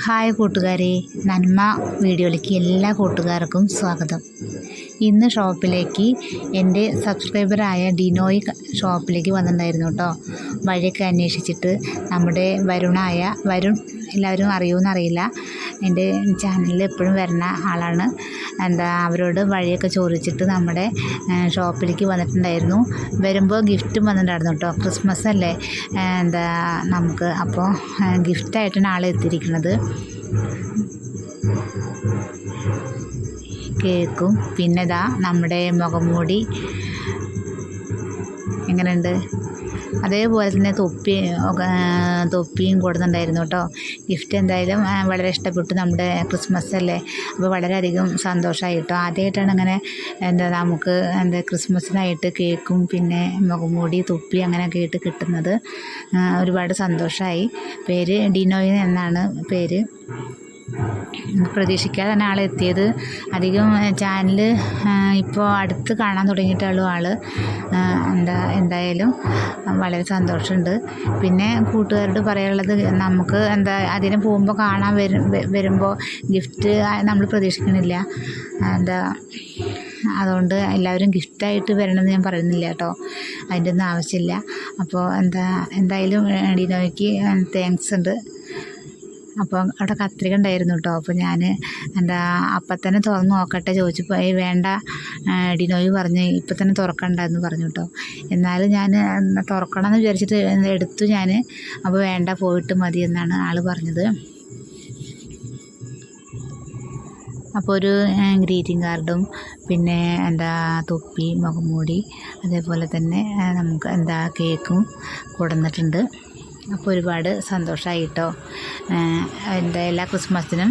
Hi കൂട്ടുകാരെ, നന്മ വീഡിയോയിലേക്ക് എല്ലാ കൂട്ടുകാർക്കും സ്വാഗതം. ഇന്ന് ഷോപ്പിലേക്ക് എൻ്റെ സബ്സ്ക്രൈബറായ ഡിനോയ് ഷോപ്പിലേക്ക് വന്നിട്ടുണ്ടായിരുന്നു കേട്ടോ. വഴിയൊക്കെ അന്വേഷിച്ചിട്ട് നമ്മുടെ വരുൺ എല്ലാവരും അറിയുമെന്നറിയില്ല, എൻ്റെ ചാനലിൽ എപ്പോഴും വരുന്ന ആളാണ്. അവരോട് വഴിയൊക്കെ ചോദിച്ചിട്ട് നമ്മുടെ ഷോപ്പിലേക്ക് വന്നിട്ടുണ്ടായിരുന്നു. വരുമ്പോൾ ഗിഫ്റ്റും വന്നിട്ടുണ്ടായിരുന്നു കേട്ടോ. ക്രിസ്മസ് അല്ലേ, നമുക്ക് അപ്പോൾ ഗിഫ്റ്റായിട്ടാണ് ആൾ എത്തിയിരിക്കുന്നത്. കേക്കും പിന്നെ നമ്മുടെ മുഖംമൂടി എങ്ങനെയുണ്ട്, അതേപോലെ തന്നെ തൊപ്പിയും കൊടുത്തിട്ടുണ്ടായിരുന്നു കേട്ടോ. ഗിഫ്റ്റ് എന്തായാലും വളരെ ഇഷ്ടപ്പെട്ടു. നമ്മുടെ ക്രിസ്മസ് അല്ലേ, അപ്പോൾ വളരെയധികം സന്തോഷമായി കേട്ടോ. ആദ്യമായിട്ടാണ് അങ്ങനെ നമുക്ക് ക്രിസ്മസിനായിട്ട് കേക്കും പിന്നെ മുഖംമൂടി തൊപ്പി അങ്ങനെയൊക്കെ ആയിട്ട് കിട്ടുന്നത്. ഒരുപാട് സന്തോഷമായി. പേര് ഡിനോയ് എന്നാണ് പേര്. പ്രതീക്ഷിക്കാതെ തന്നെ ആളെത്തിയത്. അധികം ചാനൽ ഇപ്പോൾ അടുത്ത് കാണാൻ തുടങ്ങിയിട്ടുള്ളൂ ആൾ. എന്തായാലും വളരെ സന്തോഷമുണ്ട്. പിന്നെ കൂട്ടുകാരോട് പറയാനുള്ളത്, നമുക്ക് അതിന് പോകുമ്പോൾ കാണാൻ വരുമ്പോൾ ഗിഫ്റ്റ് നമ്മൾ പ്രതീക്ഷിക്കണില്ല. അതുകൊണ്ട് എല്ലാവരും ഗിഫ്റ്റായിട്ട് വരണമെന്ന് ഞാൻ പറയുന്നില്ല കേട്ടോ, അതിൻ്റെ ഒന്നും ആവശ്യമില്ല. അപ്പോൾ എന്തായാലും ഡിനോയ്ക്ക് താങ്ക്സ് ഉണ്ട്. അപ്പോൾ അവിടെ കത്രിക ഉണ്ടായിരുന്നു കേട്ടോ. അപ്പോൾ ഞാൻ അപ്പം തന്നെ തുറന്ന് നോക്കട്ടെ ചോദിച്ചപ്പോൾ വേണ്ട, ഡിനോയ് പറഞ്ഞ് ഇപ്പം തന്നെ തുറക്കണ്ടെന്ന് പറഞ്ഞു കേട്ടോ. എന്നാലും ഞാൻ തുറക്കണമെന്ന് വിചാരിച്ചിട്ട് എടുത്തു ഞാൻ. അപ്പോൾ വേണ്ട, പോയിട്ട് മതി എന്നാണ് ആൾ പറഞ്ഞത്. അപ്പോൾ ഒരു ഗ്രീറ്റിംഗ് കാർഡും പിന്നെ തൊപ്പി മുഖംമൂടി അതേപോലെ തന്നെ നമുക്ക് കേക്കും കൊടുന്നിട്ടുണ്ട്. അപ്പോൾ ഒരുപാട് സന്തോഷമായി കേട്ടോ. എല്ലാ ക്രിസ്മസിനും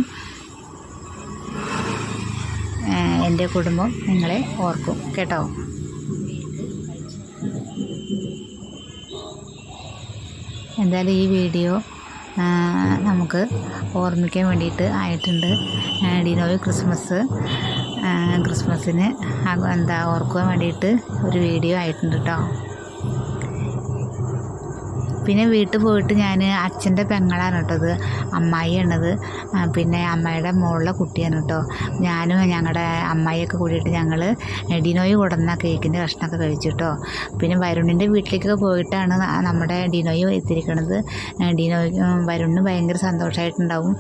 എൻ്റെ കുടുംബം നിങ്ങളെ ഓർക്കും കേട്ടോ. എന്തായാലും ഈ വീഡിയോ നമുക്ക് ഓർമ്മിക്കാൻ വേണ്ടിയിട്ട് ആയിട്ടുണ്ട്. ഡിനോയ് ക്രിസ്മസിന് ഓർക്കുവാൻ വേണ്ടിയിട്ട് ഒരു വീഡിയോ ആയിട്ടുണ്ട് കേട്ടോ. പിന്നെ വീട്ടിൽ പോയിട്ട് ഞാൻ അച്ഛൻ്റെ പെങ്ങളാണ് കേട്ടത്, അമ്മായിയാണത്. പിന്നെ അമ്മായിയുടെ മോളുടെ കുട്ടിയാണ് കേട്ടോ. ഞാനും ഞങ്ങളുടെ അമ്മായിയൊക്കെ കൂടിയിട്ട് ഞങ്ങൾ ഡിനോയ് കൊടുന്ന കേക്കിൻ്റെ കഷ്ണമൊക്കെ കഴിച്ചു കേട്ടോ. പിന്നെ വരുണിൻ്റെ വീട്ടിലേക്കൊക്കെ പോയിട്ടാണ് നമ്മുടെ ഡിനോയ് എത്തിയിരിക്കുന്നത്. വരുണിന് ഭയങ്കര സന്തോഷമായിട്ടുണ്ടാവും.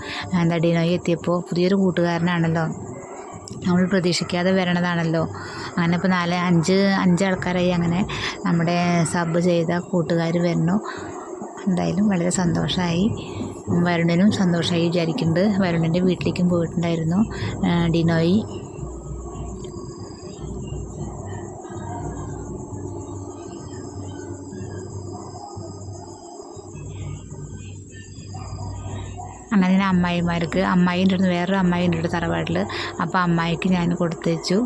ഡിനോയ് എത്തിയപ്പോൾ പുതിയൊരു കൂട്ടുകാരനാണല്ലോ, നമ്മൾ പ്രതീക്ഷിക്കാതെ വരണതാണല്ലോ. അങ്ങനെ ഇപ്പോൾ 4-5 ആൾക്കാരായി അങ്ങനെ നമ്മുടെ സബ് ചെയ്ത കൂട്ടുകാർ വരുന്നു. എന്തായാലും വളരെ സന്തോഷമായി. വരുണിനും സന്തോഷമായി വിചാരിക്കുന്നുണ്ട്. വരുണിൻ്റെ വീട്ടിലേക്കും പോയിട്ടുണ്ടായിരുന്നു ഡിനോയ്. അങ്ങനെ അമ്മായിൻ്റെ അടുത്ത് വേറൊരു അമ്മായിൻ്റെ അടുത്ത് തറവാട്ടിൽ. അപ്പോൾ അമ്മായിക്ക് ഞാൻ കൊടുത്തേച്ചു.